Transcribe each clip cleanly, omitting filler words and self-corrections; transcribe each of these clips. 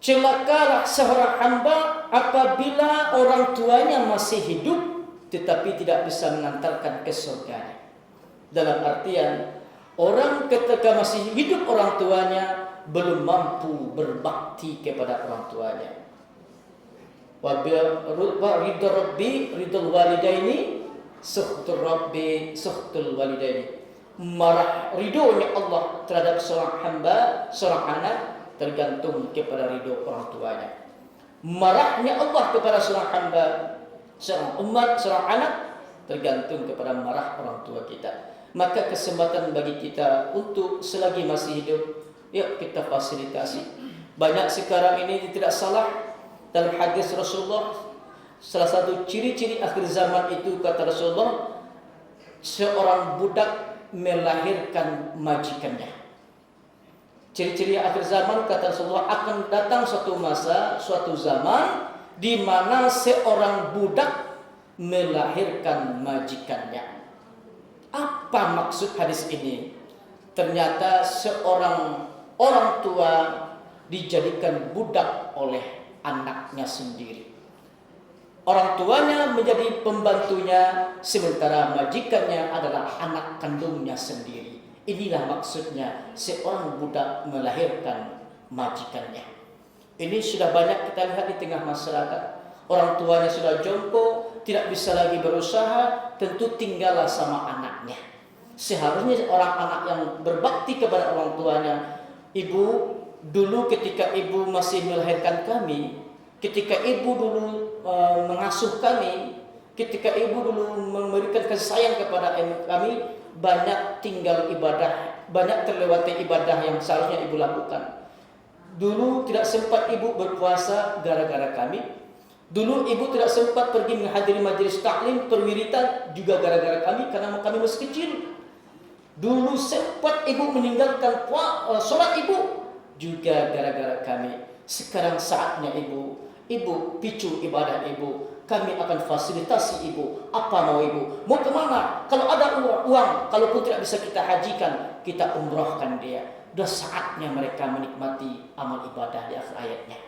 celakalah seorang hamba apabila orang tuanya masih hidup tetapi tidak bisa mengantarkan ke surga. Dalam artian, orang ketika masih hidup orang tuanya belum mampu berbakti kepada orang tuanya. Wa ridha rabbi ridul walidaini, sukhtur rabbi sukhtul walidaini. Marah ridhonya Allah terhadap seorang hamba, seorang anak tergantung kepada ridho orang tuanya. Marahnya Allah kepada seorang hamba, seorang umat, seorang anak tergantung kepada marah orang tua kita. Maka kesempatan bagi kita untuk selagi masih hidup, yuk kita fasilitasi. Banyak sekarang ini tidak salah dalam hadis Rasulullah, salah satu ciri-ciri akhir zaman itu kata Rasulullah, seorang budak melahirkan majikannya. Ciri-ciri akhir zaman kata Rasulullah, akan datang suatu masa, suatu zaman di mana seorang budak melahirkan majikannya. Apa maksud hadis ini? Ternyata seorang orang tua dijadikan budak oleh anaknya sendiri. Orang tuanya menjadi pembantunya, sementara majikannya adalah anak kandungnya sendiri. Inilah maksudnya seorang budak melahirkan majikannya. Ini sudah banyak kita lihat di tengah masyarakat. Orang tuanya sudah jompo, tidak bisa lagi berusaha, tentu tinggallah sama anaknya. Seharusnya orang anak yang berbakti kepada orang tuanya. Ibu, dulu ketika ibu masih melahirkan kami, ketika ibu dulu mengasuh kami, ketika ibu dulu memberikan kasih sayang kepada kami, banyak tinggal ibadah, banyak terlewati ibadah yang seharusnya ibu lakukan. Dulu tidak sempat ibu berpuasa gara-gara kami. Dulu ibu tidak sempat pergi menghadiri majelis taklim, perwiritan juga gara-gara kami, karena kami masih kecil. Dulu sempat ibu meninggalkan sholat ibu juga gara-gara kami. Sekarang saatnya ibu picu ibadah ibu. Kami akan fasilitasi ibu. Apa mau ibu? Mau kemana? Kalau ada uang, kalaupun tidak bisa kita hajikan, kita umrohkan dia. Sudah saatnya mereka menikmati amal ibadah di akhir hayatnya.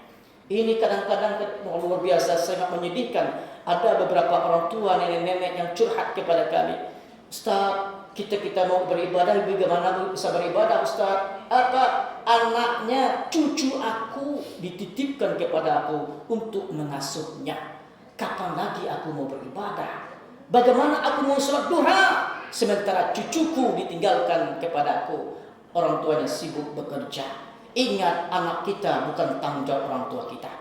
Ini kadang-kadang luar biasa, sangat menyedihkan. Ada beberapa orang tua, nenek-nenek yang curhat kepada kami. Ustaz, kita mau beribadah, bagaimana bisa beribadah Ustaz? Apa anaknya, cucu aku dititipkan kepada aku untuk mengasuhnya. Kapan lagi aku mau beribadah? Bagaimana aku mau sholat duha sementara cucuku ditinggalkan kepada aku? Orang tuanya sibuk bekerja. Ingat, anak kita bukan tanggung jawab orang tua kita.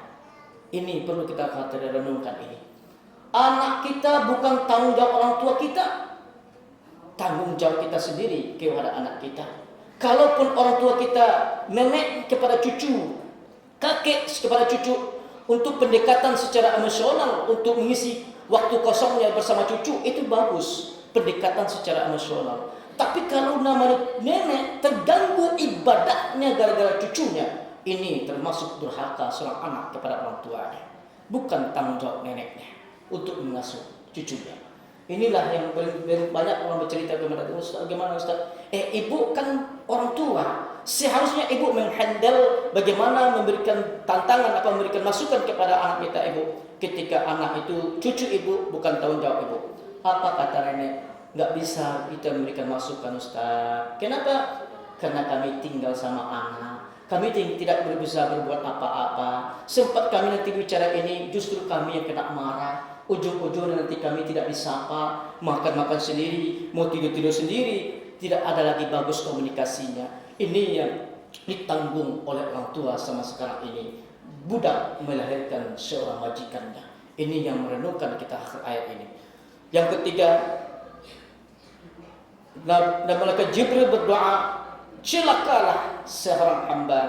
Ini perlu kita renungkan ini. Anak kita bukan tanggung jawab orang tua kita. Tanggung jawab kita sendiri kepada anak kita. Kalaupun orang tua kita, nenek kepada cucu, kakek kepada cucu, untuk pendekatan secara emosional, untuk mengisi waktu kosongnya bersama cucu, itu bagus. Pendekatan secara emosional. Tapi kalau namanya nenek terganggu ibadahnya gara-gara cucunya, ini termasuk durhaka seorang anak kepada orang tuanya. Bukan tanggung jawab neneknya untuk mengasuh cucunya. Inilah yang banyak orang bercerita kepada Ustaz, bagaimana Ustaz? Ibu kan orang tua. Seharusnya ibu menghandle bagaimana memberikan tantangan atau memberikan masukan kepada anak kita ibu. Ketika anak itu cucu ibu, bukan tanggung jawab ibu. Apa kata nenek? Nggak bisa kita memberikan masukan Ustaz. Kenapa? Karena kami tinggal sama anak. Kami tidak bisa berbuat apa-apa. Sempat kami nanti bicara ini, justru kami yang kena marah. Ujung-ujungnya nanti kami tidak disapa, makan-makan sendiri, mau tidur-tidur sendiri. Tidak ada lagi bagus komunikasinya. Ini yang ditanggung oleh orang tua sama sekarang ini. Budak melahirkan seorang majikannya. Ini yang merenungkan kita akhir ayat ini. Yang ketiga, Malaikat Jibril berdoa, celakalah seorang hamba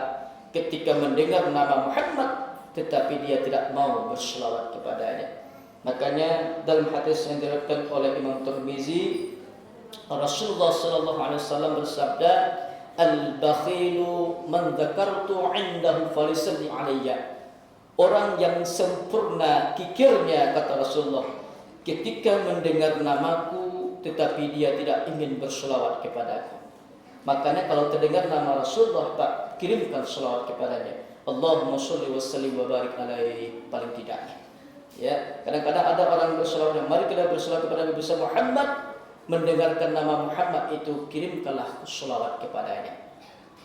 ketika mendengar nama Muhammad tetapi dia tidak mau berselawat kepadanya. Makanya dalam hadis yang diriwayatkan oleh Imam Tirmizi, Rasulullah sallallahu alaihi wasallam bersabda, "Al-bakhilu man dzakartu 'indahu falisalli 'alayya." Orang yang sempurna kikirnya, kata Rasulullah, ketika mendengar namaku tetapi dia tidak ingin berselawat kepadaku. Makanya kalau terdengar nama Rasulullah, Pak, kirimkan selawat kepadanya. Allahumma sholli wa sallim wa barik alaihi, paling tidaknya. Ya, kadang-kadang ada orang berselawat, mari kita berselawat kepada Nabi besar Muhammad, mendengarkan nama Muhammad itu kirimkanlah selawat kepadanya.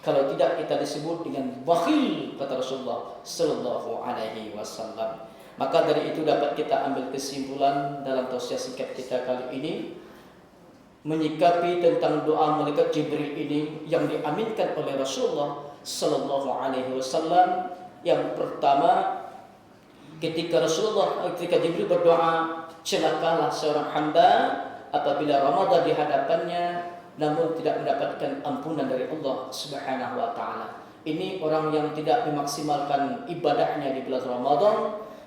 Kalau tidak kita disebut dengan bakhil, kata Rasulullah sallallahu alaihi wasallam. Maka dari itu dapat kita ambil kesimpulan dalam tausiah singkat kita kali ini, menyikapi tentang doa malaikat Jibril ini yang diaminkan oleh Rasulullah sallallahu alaihi wasallam. Yang pertama, ketika Jibril berdoa, celakalah seorang hamba apabila Ramadan di hadapannya namun tidak mendapatkan ampunan dari Allah Subhanahu wa taala. Ini orang yang tidak memaksimalkan ibadahnya di bulan Ramadan.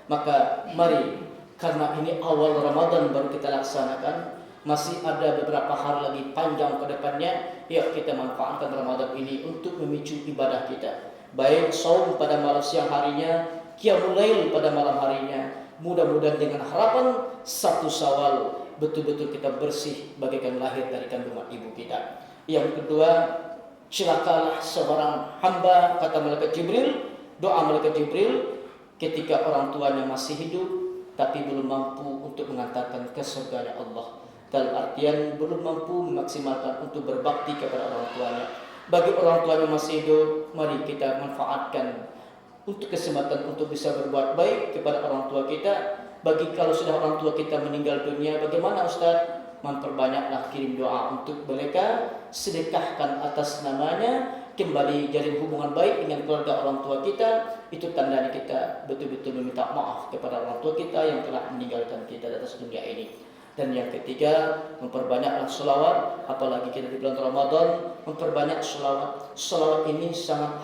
Maka mari, karena ini awal Ramadan baru kita laksanakan, masih ada beberapa hari lagi panjang ke depannya, yuk kita manfaatkan Ramadan ini untuk memicu ibadah kita. Baik saum pada malam siang harinya, qiyamul lail pada malam harinya. Mudah-mudahan dengan harapan 1 Syawal betul-betul kita bersih bagaikan lahir dari kandungan ibu kita. Yang kedua, celakalah seorang hamba, kata malaikat Jibril, doa malaikat Jibril, ketika orang tuanya masih hidup tapi belum mampu untuk mengantarkan ke surganya Allah. Dalam artian belum mampu memaksimalkan untuk berbakti kepada orang tuanya. Bagi orang tuanya masih hidup, mari kita manfaatkan untuk kesempatan untuk bisa berbuat baik kepada orang tua kita. Bagi kalau sudah orang tua kita meninggal dunia, bagaimana Ustaz? Memperbanyaklah kirim doa untuk mereka, sedekahkan atas namanya, kembali jalin hubungan baik dengan keluarga orang tua kita. Itu tandanya kita betul-betul meminta maaf kepada orang tua kita yang telah meninggalkan kita di atas dunia ini. Dan yang ketiga, memperbanyaklah selawat, apalagi kita di bulan Ramadan, memperbanyak selawat. Selawat ini sangat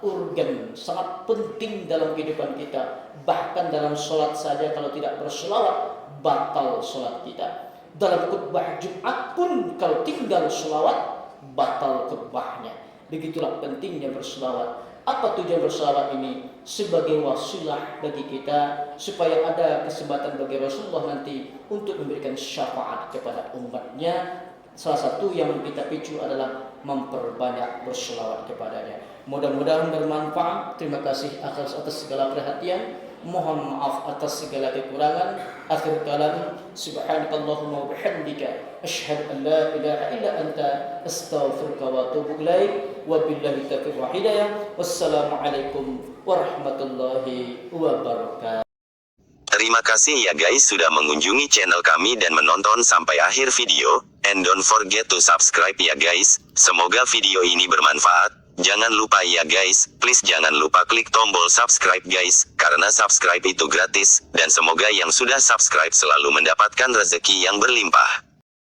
urgen, sangat penting dalam kehidupan kita. Bahkan dalam sholat saja kalau tidak berselawat, batal sholat kita. Dalam khutbah Jumat pun kalau tinggal selawat, batal khutbahnya. Begitulah pentingnya berselawat. Apa tujuan berselawat ini? Sebagai wasilah bagi kita supaya ada kesempatan bagi Rasulullah nanti untuk memberikan syafaat kepada umatnya. Salah satu yang kita picu adalah memperbanyak berselawat kepadanya. Mudah-mudahan bermanfaat. Terima kasih atas segala perhatian. Mohon maaf atas segala kekurangan. Akhir kalam, subhanakallahumma wa bihamdika asyhadu an la ilaha illa anta astaghfiruka wa atubu ilaik. Wabillahi taufiq wa hidayah. Wassalamualaikum warahmatullahi wabarakatuh. Terima kasih ya guys sudah mengunjungi channel kami dan menonton sampai akhir video. And don't forget to subscribe ya guys. Semoga video ini bermanfaat. Jangan lupa ya guys, please jangan lupa klik tombol subscribe guys, karena subscribe itu gratis, dan semoga yang sudah subscribe selalu mendapatkan rezeki yang berlimpah.